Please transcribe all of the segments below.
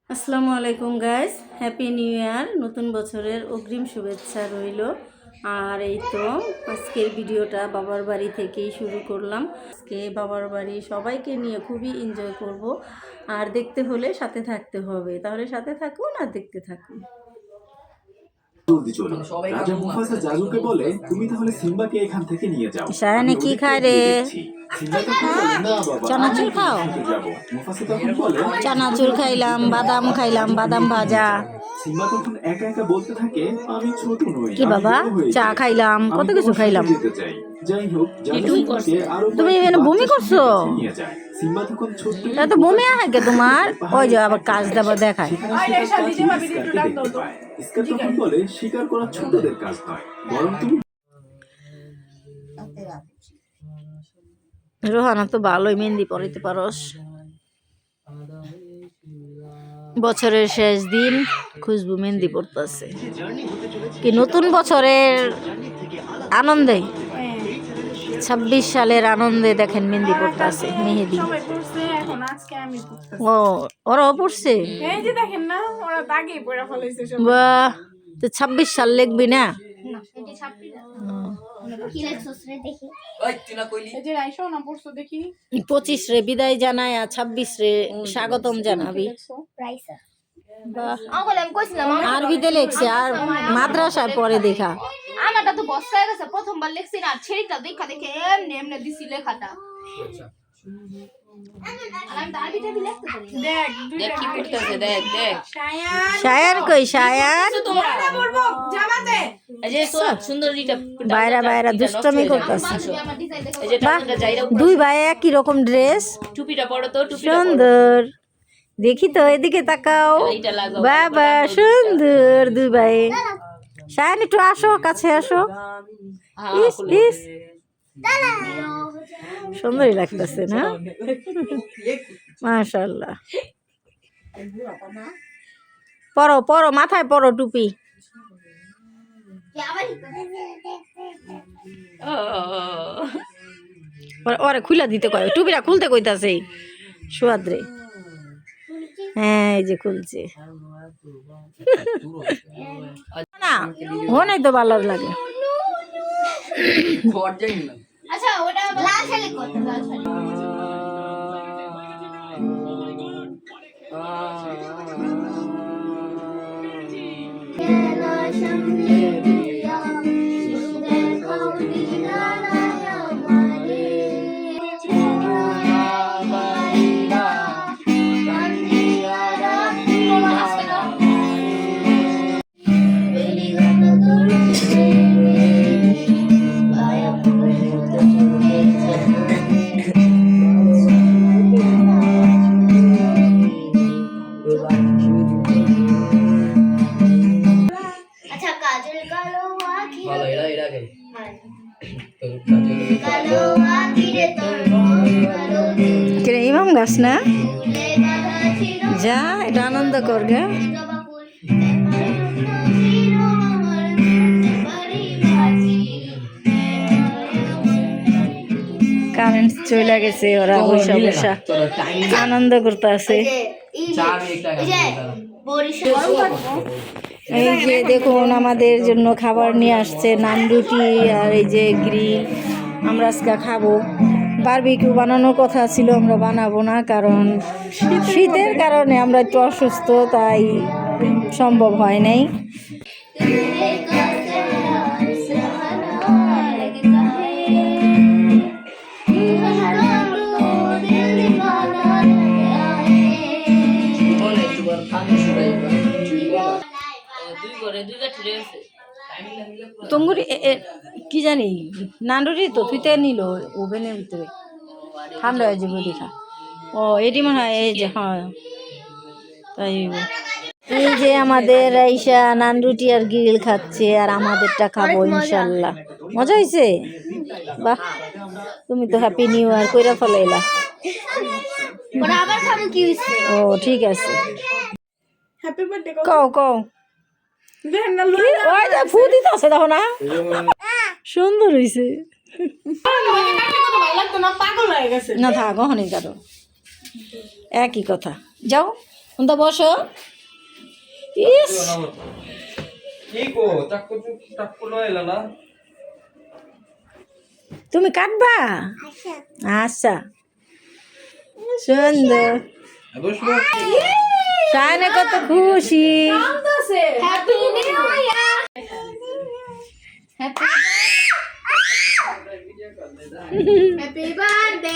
আসসালামু আলাইকুম guys, happy new ইয়ার। নতুন বছরের অগ্রিম শুভেচ্ছা রইল। আর এই তো আজকের ভিডিওটা বাবার বাড়ি থেকেই শুরু করলাম। আজকে বাবার বাড়ি সবাইকে নিয়ে খুবই এনজয় করব। আর দেখতে হলে সাথে থাকতে হবে, তাহলে সাথে থাকুন আর দেখতে থাকুন। রাজা মুফাসা জাদুকে বলে, তুমি তাহলে সিম্বাকে এখান থেকে নিয়ে যাও। সায়ানে কি খায় রে? সিম্বা তখন বলে, না বাবা, চানাচুর খাও? যাবো। মুফাসা তখন বলে, চানাচুর খাইলাম, বাদাম খাইলাম, বাদাম ভাজা। সিম্বা তখন একা একা বলতে থাকে, আমি ছোট নই, কি বাবা, চা খাইলাম, কত কিছু খাইলাম। যাই হোক, তুমি এখানে বমি করছো? নিয়ে যায়। সিম্বা তখন ছোট্ট তো বমি আগে তোমার, ওই যে আবার কাজ দেবো দেখায়। তখন বলে, শিকার করা ছোটদের কাজ নয়, বরং তুমি। রোহানা তো ভালোই মেহেন্দি পরাইতে পারস। বছরের শেষ দিন, খুশবু মেহেন্দি পড়তেছে কি নতুন বছরের আনন্দে, 26 সালের আনন্দে দেখেন মেহেন্দি পড়তেছে মেহেদি। ও ওরাও পড়ছে, বাহ। তো 26 সাল লিখবি না? 25 রে বিদায় জানায় আর 26 রে স্বাগতম জানাবি। আরবিতে লেখছে আর মাদ্রাসায় পরে দেখা। আমারটা তো বস্তা হয়ে গেছে, প্রথমবার লিখছি না, ছেড়িটা দেখা দেখে এমনি এমনি দিছি লেখাটা। শায়ান কই? শায়ান বাইরা বাইরা দুষ্টমি করতেছে। দুই ভাই একই রকম ড্রেস, সুন্দর। দেখি তো এদিকে তাকাও, বাবা সুন্দর দুই ভাই। শায়ান একটু আসো, কাছে আসো। ইস ইস সুন্দরই লাগতেছে না? মাশাআল্লাহ। পরো পরো, মাথায় পরো টুপি। ওরে খুলে দিতে কয়, টুপিটা খুলতে কইতাছে সুয়াদ্রে। হ্যাঁ এই যে খুলছে না, হনেই তো ভালো লাগে। আচ্ছা ওটা লাল শাড়ি করতে, লাল শাড়ি। ইমাম গাছ না, যা এটা আনন্দ কর গা। কারেন্ট চলে গেছে, ওরা বসা বসা আনন্দ করতে আছে। এই যে দেখুন আমাদের জন্য খাবার নিয়ে আসছে, নান রুটি আর এই যে গ্রিল। আমরা আজকে খাবো। বারবিকিউ বানানোর কথা ছিল, আমরা বানাবো না, কারণ শীতের কারণে আমরা একটু অসুস্থ, তাই সম্ভব হয় নাই। তঙ্গুরি কি জানি নান্ডুরি তো তুইতে নিল ওভেনের ভিতরে, ঠান্ডা হয়ে যাবে দেখা। ও এটি মনে হয় এই যে, হ্যাঁ তাই। এই যে আমাদের আইসা নান রুটি আর গ্রিল খাচ্ছে, আর আমাদেরটা খাবো ইনশাল্লাহ। মজা হয়েছে? বাহ, তুমি তো হ্যাপি নিউ ইয়ার কইরা ফেলাইলা। ও ঠিক আছে, কও কও। ফু দিতে আছে দেখো না, সুন্দর হয়েছে না? থাক হনি কারো একই কথা, যাও। তো বসো। ইস কি গো চাকু লইলা না তুমি কাটবা? আচ্ছা সুন্দর। বসবো সায়নে কত খুশি। Happy new year happy birthday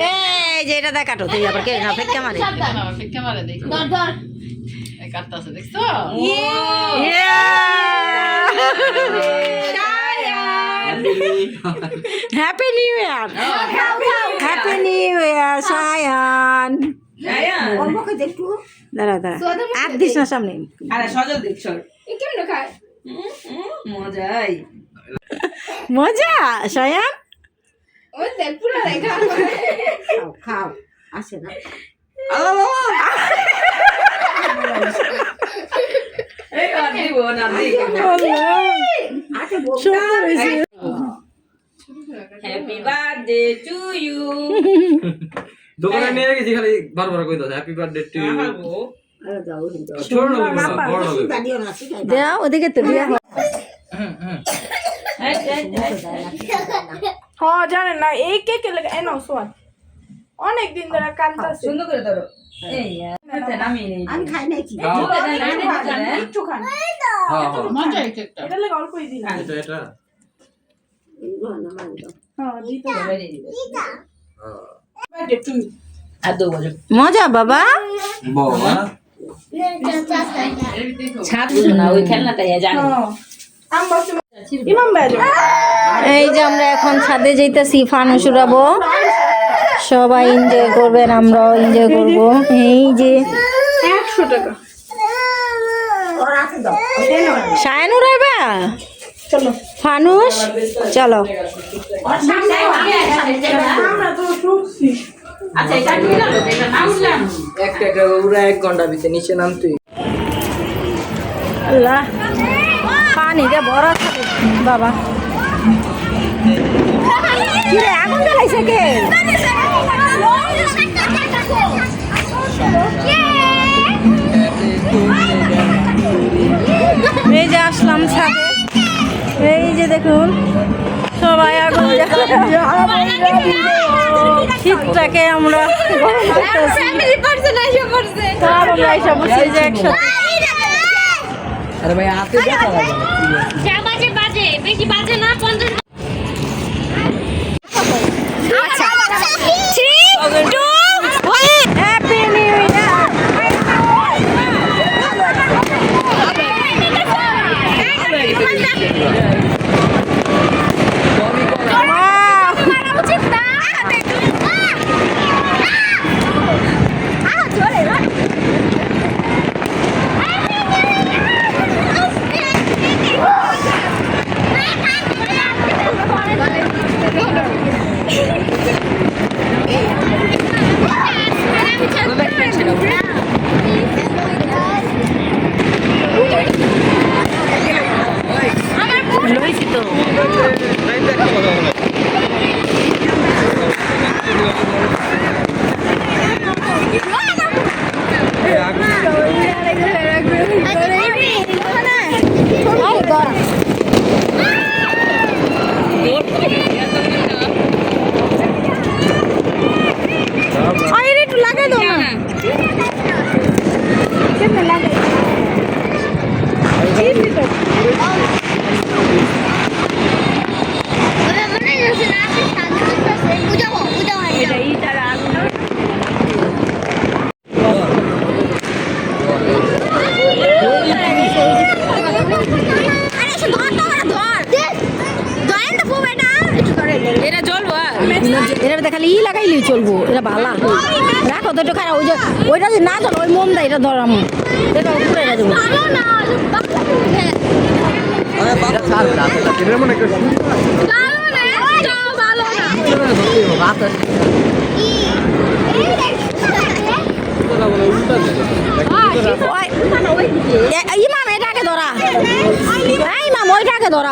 এই যে এটা দেখ কাটো তুই আবার কে ফেক্কা মারে। ধর ধর happy new year, happy new year Sayan. দাঁড়া দাঁড়া আর দিস না সামনে। আরে সজল দেখ সর কেমন খায় মজাই মজা সায়ান। ওই দেখ পুরো রেখা খাও আসে না এই আর দিব না সুন্দর হয়েছে। হ্যাপি বার্থডে টু ইউ দোকানে নিয়ে গেছি খালি বারবার কই দাও হ্যাপি বার্থডে টু ইউ ছোট না বড় না দেয়া ওদিকে তো দিয়া হ্যাঁ জানেন না এই কেকে লাগে এনো সোয়ান অনেক দিন ধরে কাঁদতাছে সুন্দর করে ধরো এই আমি নেই আমি খাই নাই কি একটু খান হ্যাঁ এটা লাগে অল্পই দিলাম এটা হ্যাঁ দিতে হ্যাঁ আর দো বজো মজা বাবা। বাবা ছাদ না ওই খেলনাটা জানি হ্যাঁ আম বসে ইমাম বাজো এই যে আমরা এখন ছাদে যাইতেছি, ফানুস উড়াবো, সবাই এনজয় করবেন, আমরাও এনজয় করব। এই যে 100 টাকা সায়ন উড়াইবা চলো ফানুস, চলো। আমরা তো ঠকছি আচ্ছা এটা কি হলো এটা নাম উঠলাম একটা ওরা 1 ঘন্টা ভিতরে নিচে নামতে আল্লাহ পানিটা বড় থাকে বাবা। কি রে আগুন জ্বালাইছে কে? এই যে আসলাম ছাদে, এই যে দেখুন সবাই আগুন শীতটাকে আমরা গরম করতেছি। সব আমরা এসে বসে যে একসাথে। আরে ভাই হাতে দেখা লাগে যা বাজে বাজে বেশি বাজে না 50 আচ্ছা 3 2 1 হ্যাপি নিউ ইয়ার। উচিত না জোরে লইছি তো একটু লাগাই দাও না। কেমন লাগাই এটা দেখালে ই লাগাইলেই চলবো, এটা ভালো রাখো তো একটু খারাপ। ওই যে ওইটা যে না চলো ওই মোম দেয় এটা ধরাম, এটা উপরে যাবো। ইমাম এটাকে ধরা, ইমাম ওইটাকে ধরা,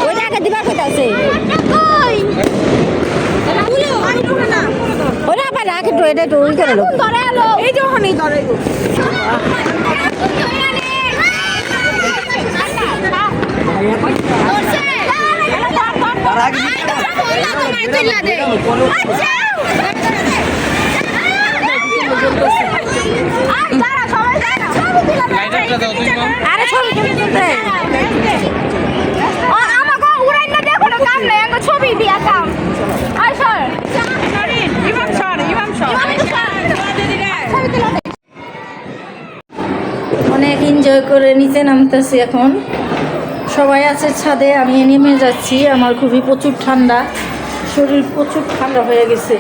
ওইটাকে দিবার কথা আছে। দেখ একটু এটা একটু ওই করে লো এই যে ওখানেই ধরে গো। আরে ছবি তুলতে আমাকে উড়াই না দেখো না কাম নাই আমাকে ছবি দিয়া কাম আই স্যার অনেক এনজয় করে নিচে নামতেছি এখন সবাই আছে ছাদে আমি নেমে যাচ্ছি আমার খুবই প্রচুর ঠান্ডা শরীর প্রচুর ঠান্ডা হয়ে গেছে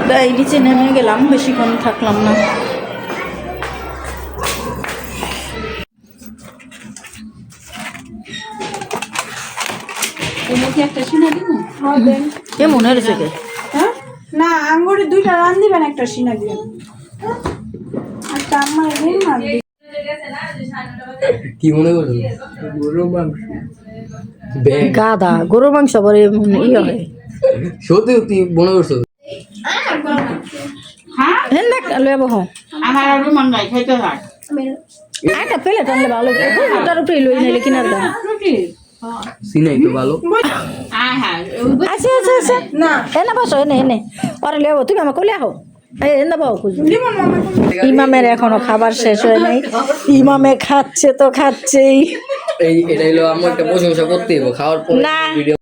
তাই নিচে নেমে গেলাম বেশিক্ষণ থাকলাম না কেমন হয়েছে কে হ্যাঁ না আঙ্গুরে দুইটা রান দিবেন একটা সিনা দিবেন আচ্ছা আমার দিন না কি মনে করছো গরু মাংস ব্যাগ গাদা গরুর মাংস পরে ইয়ে হয় সত্যি তুই মনে করছো হেন দেখ লয়ে বহ আমার আরো মন নাই খাইতে হয় একটা প্লেট আনলে ভালো ওটার উপরে লই নিলে কিনার দাম সিনাই তো ভালো আছে আছে আছে না এনে বসো এনে এনে পরে লেবো তুমি আমার কোলে আহো এই এনে বাবু খুঁজো ইমামের এখনো খাবার শেষ হয় নাই ইমামে খাচ্ছে তো খাচ্ছেই এই এটা হলো আমার একটা প্রশংসা করতে হবে খাওয়ার পরে না। ভিডিও